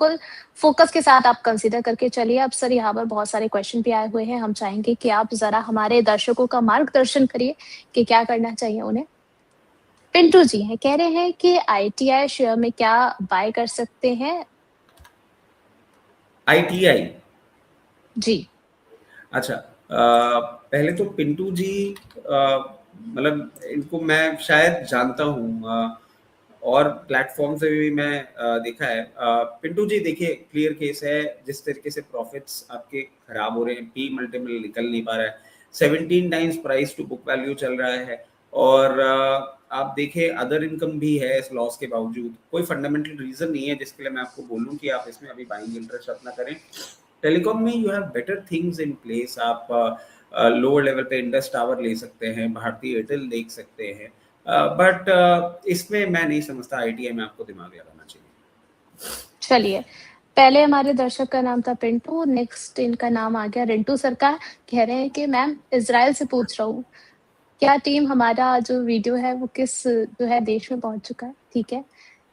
बिल्कुल फोकस के साथ आप कंसीडर करके चलिए। अब सर यहाँ पर बहुत सारे क्वेश्चन भी आए हुए हैं, हम चाहेंगे कि आप ज़रा हमारे दर्शकों का मार्गदर्शन करिए कि क्या करना चाहिए उन्हें। पिंटू जी हैं, कह रहे हैं कि आईटीआई शेयर में क्या बाय कर सकते हैं? आईटीआई? जी। अच्छा, पहले तो पिंटू जी, मतलब इनको मैं शायद जानता हूँ, और प्लेटफॉर्म से भी मैं देखा है। पिंटू जी देखिए, क्लियर केस है, जिस तरीके से प्रॉफिट्स आपके खराब हो रहे हैं, पी मल्टीपल निकल नहीं पा रहा है, 17 times price to book value चल रहा है, और आप देखें अदर इनकम भी है इस लॉस के बावजूद। कोई फंडामेंटल रीजन नहीं है जिसके लिए मैं आपको बोलूं कि आप इसमें अभी बाइंग इंटरेस्ट अपना करें। टेलीकॉम में you have better things in place. आप लोअर लेवल पे इंडस टावर ले सकते हैं, भारतीय एयरटेल देख सकते हैं, बट इसमें मैं नहीं समझता आईटीआई में आपको दिमाग लगाना चाहिए। चलिए, पहले हमारे दर्शक का नाम था पिंटू, नेक्स्ट इनका नाम आ गया रिंटू सरकार। कह रहे हैं कि मैम इज़राइल से पूछ रहा हूँ, क्या टीम हमारा जो वीडियो है वो किस जो है देश में पहुँच चुका है? ठीक है।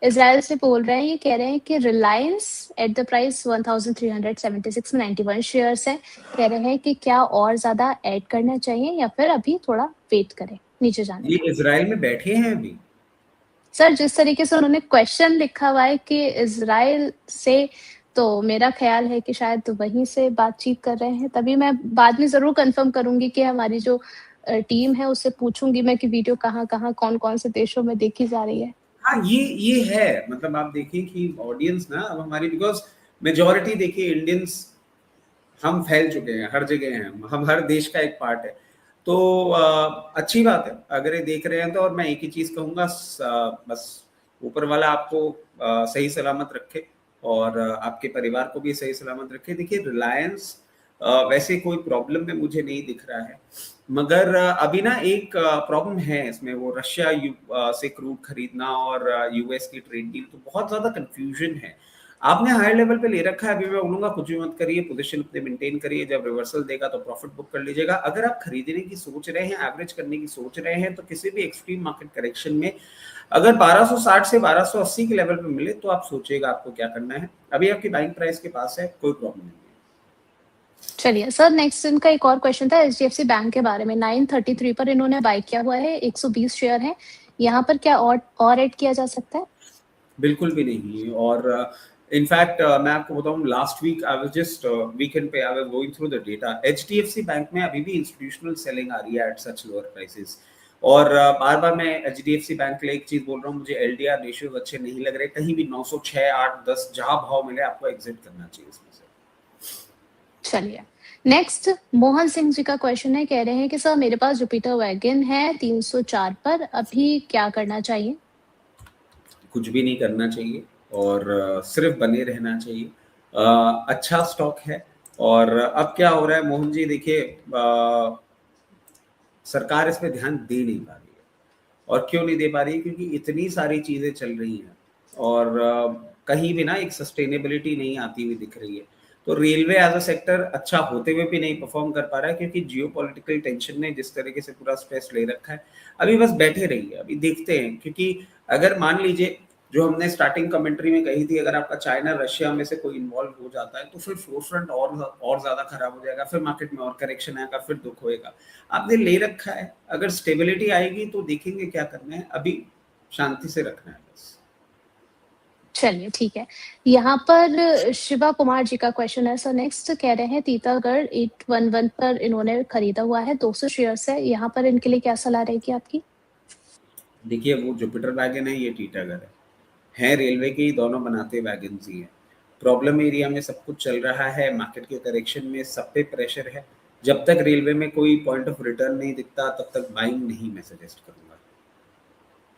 इज़राइल से बोल रहे हैं, ये कह रहे हैं कि रिलायंस एट द प्राइस 1376 में 91 शेयर्स हैं। कह रहे हैं कि क्या और ज़्यादा ऐड करना चाहिए या फिर अभी थोड़ा वेट करें नीचे जाने ये का? इज़राइल में बैठे हैं अभी? सर, जिस तरीके से उन्होंने क्वेश्चन लिखा हुआ है कि इज़राइल से, तो मेरा ख़्याल है कि शायद वहीं से बातचीत कर रहे हैं। तभी मैं बाद में ज़रूर कन्फर्म करूँगी कि हमारी जो टीम है उससे पूछूँगी मैं कि वीडियो कहाँ-कहाँ, कौन-कौन से देशों में देखी जा रही है। हाँ, ये है, मतलब आप देखिए कि ऑडियंस ना अब हमारी, बिकॉज़ मेजॉरिटी देखिए इंडियंस हम फैल चुके हैं, हर जगह हैं हम हर देश का एक पार्ट है। तो अच्छी बात है अगर ये देख रहे हैं तो। और मैं एक ही चीज़ कहूँगा, बस ऊपर वाला आपको सही सलामत रखे, और आपके परिवार को भी सही सलामत रखे। देखिए रिलायंस वैसे कोई प्रॉब्लम में मुझे नहीं दिख रहा है, मगर अभी ना एक प्रॉब्लम है इसमें, वो रशिया से क्रूड खरीदना और यूएस की ट्रेड डील, तो बहुत ज़्यादा कन्फ्यूजन है। आपने हाई लेवल पे ले रखा है, अभी मैं बोलूँगा कुछ भी मत करिए, पोजीशन अपने मेंटेन करिए, जब रिवर्सल देगा तो प्रॉफिट बुक कर लीजिएगा। अगर आप खरीदने की सोच रहे हैं, एवरेज करने की सोच रहे हैं, तो किसी भी एक्सट्रीम मार्केट करेक्शन में अगर 1260 से 1280 के लेवल पे मिले तो आप सोचिएगा आपको क्या करना है। अभी आपकी बाइंग प्राइस के पास है, कोई प्रॉब्लम नहीं है। चलिए सर, नेक्स्ट इनका एक और क्वेश्चन था एचडीएफसी बैंक के बारे में। 933 पर इन्होंने बाय किया हुआ है, 120 शेयर हैं। यहाँ पर क्या और ऐड किया जा सकता है? बिल्कुल भी नहीं। और इनफैक्ट मैं आपको बताऊं, last week I was just weekend पे I was going through the data. HDFC bank में अभी भी इंस्टीट्यूशनल सेलिंग आ रही है एट सच लोअर प्राइसेस। और बार बार मैं एचडीएफसी बैंक के लिए एक चीज बोल रहा हूँ, मुझे एलडीआर रेशियोज अच्छे नहीं लग रहे। कहीं भी 906, 8, 10 जहां भाव मिले आपको एग्जिट करना चाहिए इसमें से। चलिए, नेक्स्ट मोहन सिंह जी का क्वेश्चन है, कह रहे हैं कि सर मेरे पास जुपिटर वैगन है 304 पर, अभी क्या करना चाहिए? कुछ भी नहीं करना चाहिए, और सिर्फ बने रहना चाहिए। अच्छा स्टॉक है। और अब क्या हो रहा है मोहन जी, देखिए सरकार इस पे ध्यान दे नहीं पा रही है। और क्यों नहीं दे पा रही है? क्योंकि इतनी सारी चीजें चल रही हैं, और कहीं भी ना एक सस्टेनेबिलिटी नहीं आती हुई दिख रही है। तो रेलवे एज अ सेक्टर अच्छा होते हुए भी नहीं परफॉर्म कर पा रहा है, क्योंकि जियोपॉलिटिकल टेंशन ने जिस तरीके से पूरा स्ट्रेस ले रखा है। अभी बस बैठे रहिए, अभी देखते हैं। क्योंकि अगर मान लीजिए जो हमने स्टार्टिंग कमेंट्री में कही थी, अगर आपका चाइना रशिया में से कोई इन्वॉल्व हो जाता है तो फिर फ्लोर फ्रंट और ज्यादा खराब हो जाएगा, फिर मार्केट में और करेक्शन आएगा, फिर दुख होएगा। आपने ले रखा है, अगर स्टेबिलिटी आएगी तो देखेंगे क्या करना है, अभी शांति से रखना है बस। चलिए ठीक है। यहाँ पर शिवा कुमार जी का क्वेश्चन है सर, नेक्स्ट कह रहे हैं टीटागढ़ 811 पर इन्होंने खरीदा हुआ है, 200 शेयर्स है। यहाँ पर इनके लिए क्या सलाह रहेगी आपकी? देखिए वो जुपिटर वैगन है, ये टीटागढ़ है रेलवे के ही, दोनों बनाते वैगन ही है। प्रॉब्लम एरिया में सब कुछ चल रहा है, मार्केट के करेक्शन में सब पे प्रेशर है। जब तक रेलवे में कोई पॉइंट ऑफ रिटर्न नहीं दिखता तब तक बाइंग नहीं मैं सजेस्ट करूंगा।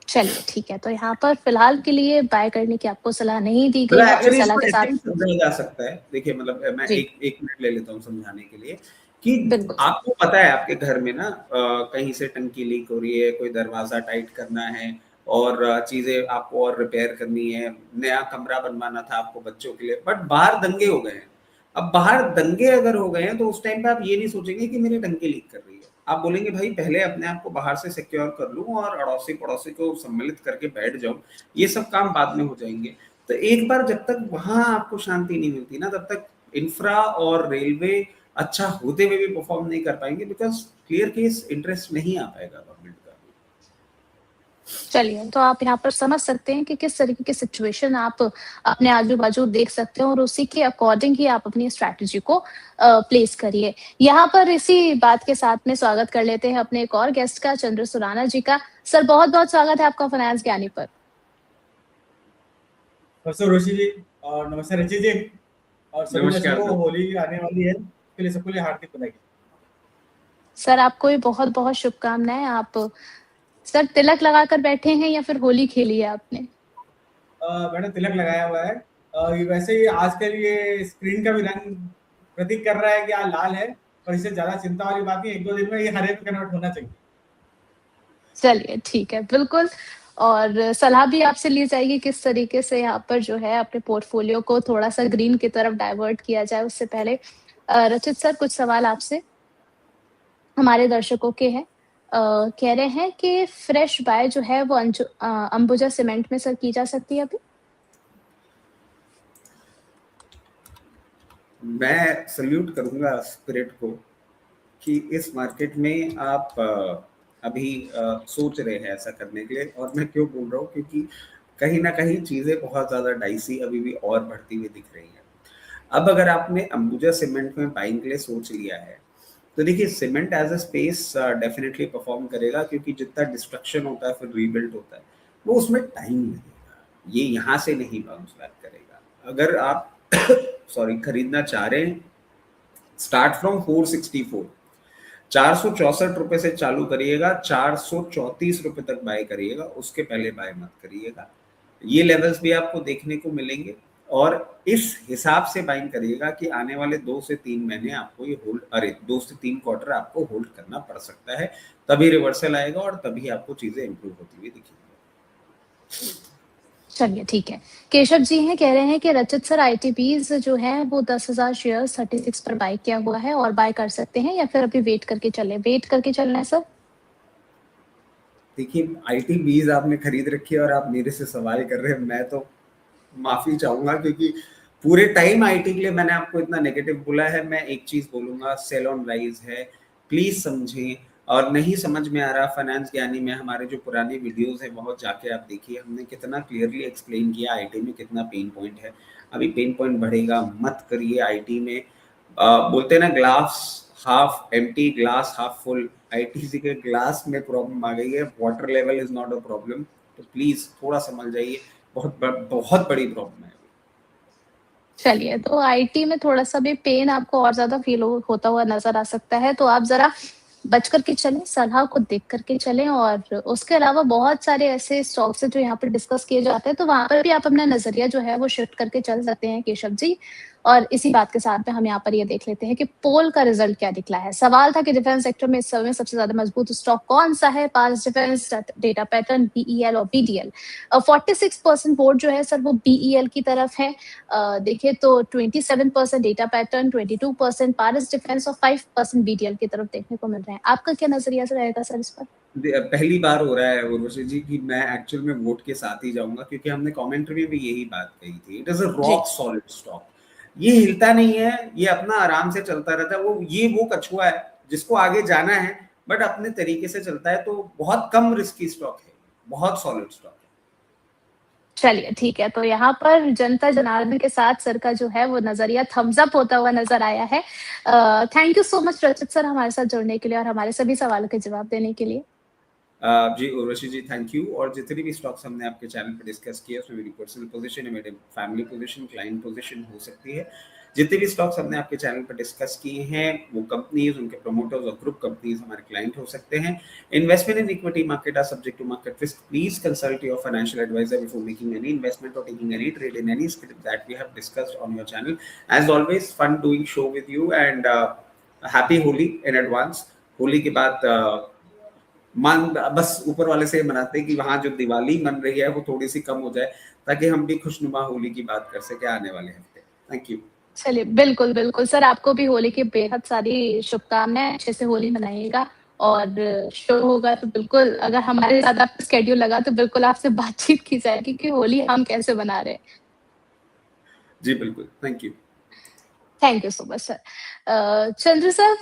चलिए ठीक है, तो यहाँ पर फिलहाल के लिए बाय करने की आपको सलाह नहीं दी गई मतलब है, अच्छी एक्चुअली सलाह इसको के ऐसे साथ। भी समझा जा सकता है। देखिए मतलब मैं जी, एक मिनट ले लेता हूँ समझाने के लिए, कि बिल्कुल। आपको पता है आपके घर में ना कहीं से टंकी लीक हो रही है, कोई दरवाजा टाइट करना है, और चीजें आपको और रिपेयर करनी है, नया कमरा बनवाना था आपको बच्चों के लिए, बट बाहर दंगे हो गए हैं। अब बाहर दंगे अगर हो गए हैं तो उस टाइम पे आप ये नहीं सोचेंगे कि मेरी टंकी लीक कर रही है। आप बोलेंगे भाई पहले अपने आप को बाहर से सिक्योर कर लूं और अड़ोसी पड़ोसी को सम्मिलित करके बैठ जाऊं, ये सब काम बाद में हो जाएंगे। तो एक बार जब तक वहां आपको शांति नहीं मिलती ना, तब तक इंफ्रा और रेलवे अच्छा होते हुए भी परफॉर्म नहीं कर पाएंगे, बिकॉज क्लियर केस इंटरेस्ट नहीं आ पाएगा गवर्नमेंट का। चलिए, तो आप यहाँ पर समझ सकते हैं कि किस तरीके की सिचुएशन आप अपने आजू-बाजू देख सकते हो और उसी के अकॉर्डिंग ही आप अपनी स्ट्रैटेजी को प्लेस करिए। यहाँ पर इसी बात के साथ में स्वागत कर लेते हैं अपने एक और गेस्ट का, चंद्र सुराना जी का। सर, बहुत-बहुत स्वागत है आपका फाइनेंस ज्ञानी पर। नमस्ते ऋषि जी और नमस्ते रचित जी और सभी नमस्कार दर्शकों को। सर। होली आने वाली है, इसके लिए सबके लिए हार्दिक बधाई। सर, आपको भी बहुत-बहुत शुभकामनाएँ। आप सर तिलक लगाकर बैठे हैं या फिर होली खेली है आपने? मैंने तिलक लगाया हुआ है। ये वैसे ही आजकल ये स्क्रीन का भी रंग प्रतीक कर रहा है कि आज लाल है, पर इससे ज्यादा चिंता वाली बात नहीं, 1-2 दिन में ये हरे में कन्वर्ट होना चाहिए। चलिए, ठीक है, बिल्कुल। और सलाह भी आपसे ली जाएगी किस तरीके से यहाँ पर जो है अपने पोर्टफोलियो को थोड़ा-सा ग्रीन की तरफ डाइवर्ट किया जाए। उससे पहले रचित सर, कुछ सवाल आपसे हमारे दर्शकों के हैं। कह रहे हैं कि फ्रेश बाय जो है वो अंबुजा सीमेंट में सर की जा सकती है अभी? मैं सल्यूट करूंगा स्पिरिट को कि इस मार्केट में आप अभी सोच रहे हैं ऐसा करने के लिए। और मैं क्यों बोल रहा हूँ, क्योंकि कहीं ना कहीं चीजें बहुत ज्यादा डाइसी अभी भी और बढ़ती हुई दिख रही हैं। अब अगर आपने अंबुजा सीमेंट में बाइंग के लिए सोच लिया है, तो देखिए cement as a space definitely perform करेगा, क्योंकि जितना डिस्ट्रक्शन होता है फिर रीबिल्ड होता है, वो उसमें टाइम लगेगा, ये यहाँ से नहीं बाउंस बैक करेगा। अगर आप सॉरी खरीदना चाह रहे हैं, स्टार्ट फ्रॉम 464, 464 रुपए से चालू करिएगा, 434 रुपए तक बाय करिएगा, उसके पहले बाय मत करिएगा। ये लेवल्स भी आपको देखने को मिलेंगे और इस हिसाब से बाइंग करिएगा कि आने वाले 2 से 3 महीने आपको ये होल्ड, 2 से 3 क्वार्टर आपको होल्ड करना पड़ सकता है, तभी रिवर्सल आएगा और तभी आपको चीजें इंप्रूव होती हुई दिखेंगी। चलिए, ठीक है। केशव जी हैं, कह रहे हैं कि रचित सर आईटीपीज़ जो हैं वो 10,000 शेयर्स 36 पर बाय किया हुआ है और बाय कर सकते हैं या फिर अभी वेट करके चलें? वेट करके चलना है सर? देखिए आईटी बीज आपने खरीद रखी है और आप मेरे से सवाल कर रहे हैं, मैं तो माफी चाहूंगा, क्योंकि पूरे टाइम आईटी के लिए मैंने आपको इतना नेगेटिव बोला है। मैं एक चीज बोलूंगा, सेल ऑन राइज है, प्लीज समझें। और नहीं समझ में आ रहा फाइनेंस ज्ञानी में हमारे जो पुरानी वीडियोस है बहुत जाके आप देखिए, हमने कितना क्लियरली एक्सप्लेन किया आईटी में कितना पेन पॉइंट है। अभी पेन पॉइंट बढ़ेगा, मत करिए आईटी में। बोलते हैं ना glass half empty glass half full, ITC के ग्लास में प्रॉब्लम आ गई है, water level is not a problem. तो प्लीज थोड़ा समझ जाइए, बहुत बड़ी प्रॉब्लम है। चलिए, तो आईटी में थोड़ा-सा भी पेन आपको और ज़्यादा फ़ील होता हुआ नज़र आ सकता है, तो आप ज़रा बच कर के चलें, सलाह को देख कर के चलें। और उसके अलावा बहुत सारे ऐसे स्टॉक्स हैं जो यहाँ पर डिस्कस किए जाते हैं, तो वहाँ पर भी आप अपना नज़रिया जो है वो शिफ्ट करके चल सकते हैं केशव जी। और इसी बात के साथ में हम यहाँ पर ये देख लेते हैं कि पोल का रिजल्ट क्या निकला है। सवाल था कि डिफेंस सेक्टर में इस समय सबसे ज़्यादा मजबूत स्टॉक कौन-सा है? पास डिफेंस, डेटा पैटर्न, बीईएल और बीडीएल। 46% वोट जो है सर वो बीईएल की तरफ है। देखिए तो 27% डेटा पैटर्न, 22% पारस डिफेंस और 5% बीडीएल की तरफ देखने को मिल रहे हैं। आपका क्या नजरिया रहेगा सर इस पर? पहली बार हो रहा है उर्वशी जी कि मैं एक्चुअल में वोट के साथ ही जाऊंगा, क्योंकि हमने कमेंट्री में भी यही बात कही थी, it is a rock solid stock. ये हिलता नहीं है, ये अपना आराम से चलता रहता है। वो कछुआ है जिसको आगे जाना है, बट अपने तरीके से चलता है। तो बहुत कम रिस्की स्टॉक है, बहुत सॉलिड स्टॉक है। चलिए, ठीक है। तो यहाँ पर जनता जनार्दन के साथ सर का जो है वो नजरिया थम्स अप होता हुआ नजर आया है। थैंक यू सो मच रचित सर हमारे साथ जुड़ने के लिए और हमारे सभी सवालों के जवाब देने के लिए। जी उर्वशी जी थैंक यू। और जितनी भी स्टॉक्स हमने आपके चैनल पर डिस्कस किए उसमें मेरी पर्सनल पोजीशन है, मेरे फैमिली पोजीशन, क्लाइंट पोजीशन हो सकती है। जितने भी स्टॉक्स हमने आपके चैनल पर डिस्कस किए हैं वो कंपनीज, उनके प्रोमोटर्स और ग्रुप कंपनीज हमारे क्लाइंट हो सकते हैं। Investment in equity market are subject to market risk. Please consult your financial advisor before making any investment और taking any trade in any script that we have discussed on your channel. As always fun doing show with you and happy Holi in advance. Holi के बाद मन बस ऊपर वाले से मनाते हैं कि वहां जो दिवाली मन रही है वो थोड़ी सी कम हो जाए, ताकि हम भी खुशनुमा होली की बात कर सके आने वाले हफ्ते। Thank you. चलिए, बिल्कुल, बिल्कुल सर, आपको भी होली की बेहद सारी शुभकामनाएँ। अच्छे से होली मनाइएगा और शो होगा तो बिल्कुल अगर हमारे साथ आपका शेड्यूल लगा तो बिल्कुल आपसे बातचीत की जाएगी कि होली हम कैसे मना रहे हैं। जी बिल्कुल, thank you. Thank you so much sir. Chandra sir,